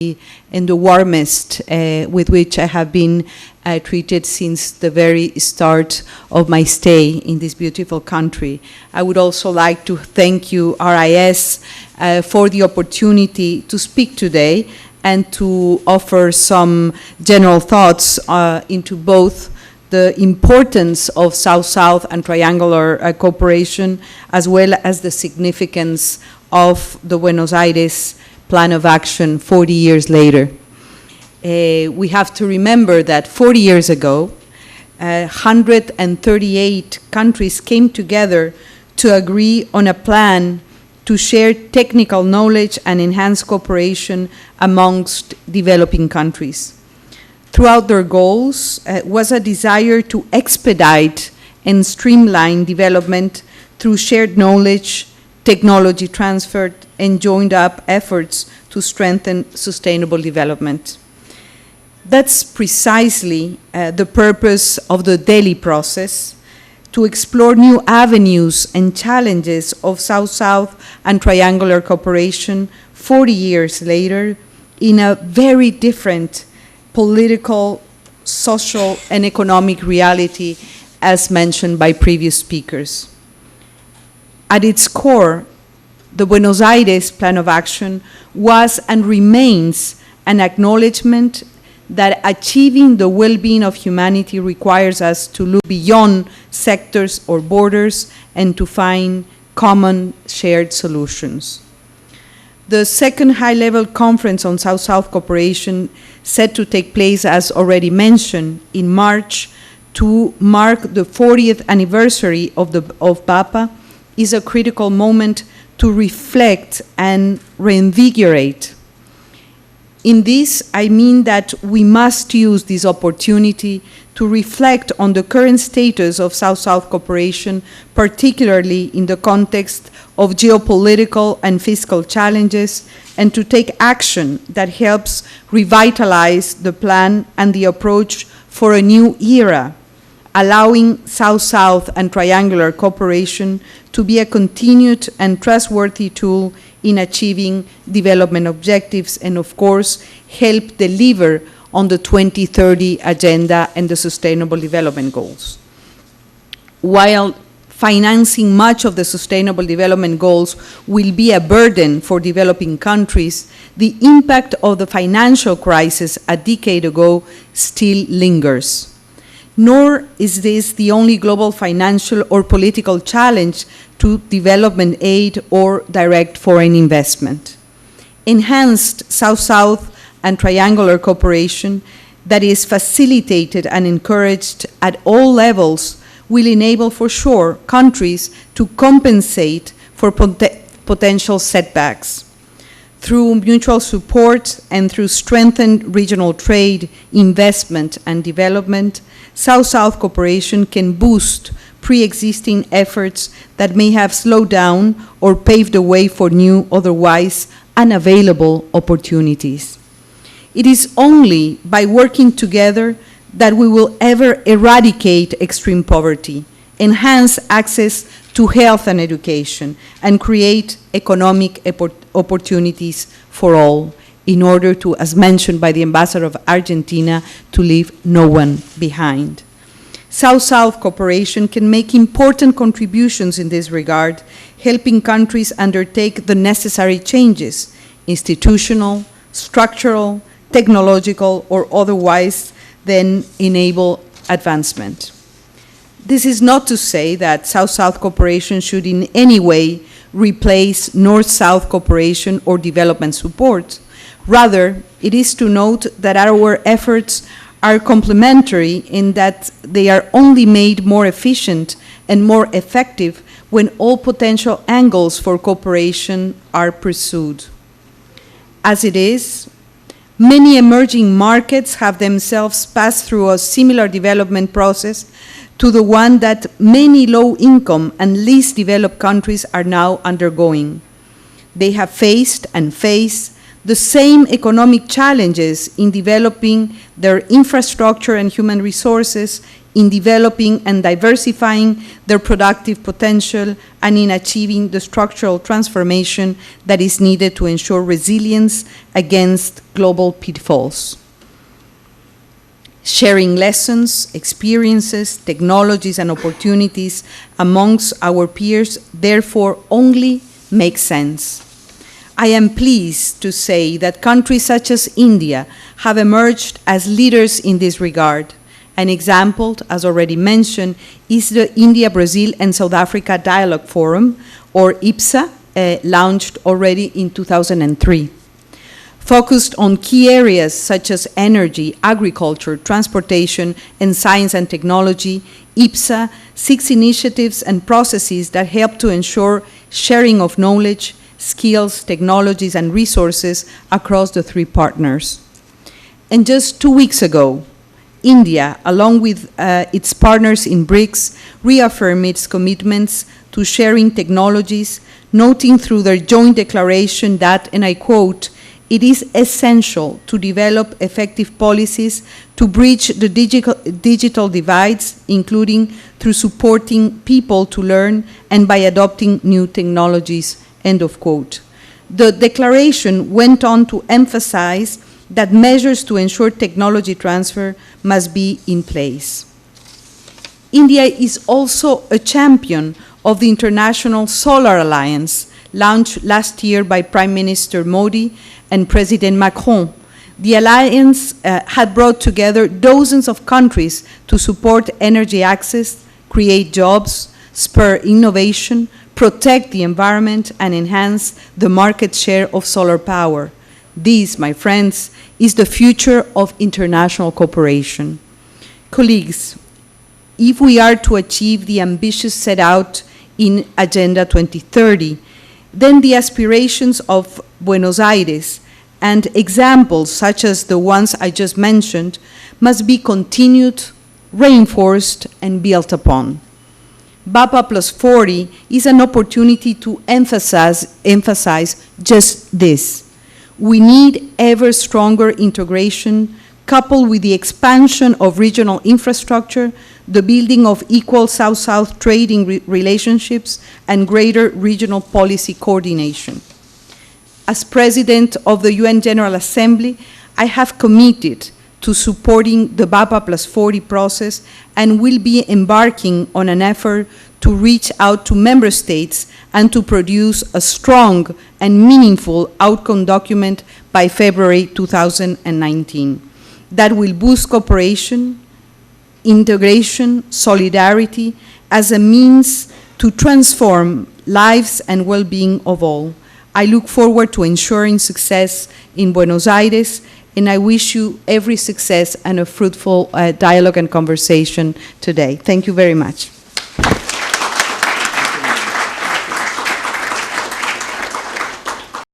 and the warmest with which I have been treated since the very start of my stay in this beautiful country. I would also like to thank you, RIS, for the opportunity to speak today and to offer some general thoughts into both the importance of South-South and triangular cooperation, as well as the significance of the Buenos Aires Plan of Action 40 years later. We have to remember that 40 years ago, 138 countries came together to agree on a plan to share technical knowledge and enhance cooperation amongst developing countries. Throughout their goals was a desire to expedite and streamline development through shared knowledge, technology transfer, and joined up efforts to strengthen sustainable development. That's precisely the purpose of the Delhi process, to explore new avenues and challenges of South-South and triangular cooperation 40 years later in a very different political, social, and economic reality, as mentioned by previous speakers. At its core, the Buenos Aires Plan of Action was and remains an acknowledgement that achieving the well-being of humanity requires us to look beyond sectors or borders and to find common shared solutions. The second high-level conference on South-South cooperation, set to take place, as already mentioned, in March to mark the 40th anniversary of BAPA, is a critical moment to reflect and reinvigorate. In this, I mean that we must use this opportunity to reflect on the current status of South-South cooperation, particularly in the context of geopolitical and fiscal challenges, and to take action that helps revitalize the plan and the approach for a new era, allowing South-South and triangular cooperation to be a continued and trustworthy tool in achieving development objectives and, of course, help deliver on the 2030 Agenda and the Sustainable Development Goals. While financing much of the Sustainable Development Goals will be a burden for developing countries, the impact of the financial crisis a decade ago still lingers. Nor is this the only global financial or political challenge to development aid or direct foreign investment. Enhanced South-South and triangular cooperation that is facilitated and encouraged at all levels will enable, for sure, countries to compensate for potential setbacks. Through mutual support and through strengthened regional trade, investment, and development, South-South cooperation can boost pre-existing efforts that may have slowed down or paved the way for new, otherwise unavailable opportunities. It is only by working together that we will ever eradicate extreme poverty, enhance access to health and education, and create economic opportunities for all, in order to, as mentioned by the ambassador of Argentina, to leave no one behind. South-South cooperation can make important contributions in this regard, helping countries undertake the necessary changes, institutional, structural, technological, or otherwise, then enable advancement. This is not to say that South-South cooperation should in any way replace North-South cooperation or development support. Rather, it is to note that our efforts are complementary in that they are only made more efficient and more effective when all potential angles for cooperation are pursued. As it is, many emerging markets have themselves passed through a similar development process to the one that many low-income and least developed countries are now undergoing. They have faced and face the same economic challenges in developing their infrastructure and human resources, in developing and diversifying their productive potential, and in achieving the structural transformation that is needed to ensure resilience against global pitfalls. Sharing lessons, experiences, technologies, and opportunities amongst our peers, therefore, only makes sense. I am pleased to say that countries such as India have emerged as leaders in this regard. An example, as already mentioned, is the India, Brazil, and South Africa Dialogue Forum, or IPSA, launched already in 2003. Focused on key areas such as energy, agriculture, transportation, and science and technology, IPSA seeks initiatives and processes that help to ensure sharing of knowledge, skills, technologies, and resources across the three partners. And just 2 weeks ago, India, along with its partners in BRICS, reaffirmed its commitments to sharing technologies, noting through their joint declaration that, and I quote, "It is essential to develop effective policies to bridge the digital divides, including through supporting people to learn and by adopting new technologies," end of quote. The declaration went on to emphasize that measures to ensure technology transfer must be in place. India is also a champion of the International Solar Alliance, launched last year by Prime Minister Modi and President Macron. The alliance had brought together dozens of countries to support energy access, create jobs, spur innovation, protect the environment, and enhance the market share of solar power. This, my friends, is the future of international cooperation. Colleagues, if we are to achieve the ambitions set out in Agenda 2030, then the aspirations of Buenos Aires and examples such as the ones I just mentioned must be continued, reinforced, and built upon. BAPA plus 40 is an opportunity to emphasize just this. We need ever stronger integration, coupled with the expansion of regional infrastructure, the building of equal South-South trading relationships, and greater regional policy coordination. As President of the UN General Assembly, I have committed to supporting the BAPA plus 40 process and will be embarking on an effort to reach out to member states and to produce a strong and meaningful outcome document by February 2019 that will boost cooperation, integration, solidarity as a means to transform lives and well-being of all. I look forward to ensuring success in Buenos Aires, and I wish you every success and a fruitful dialogue and conversation today. Thank you very much.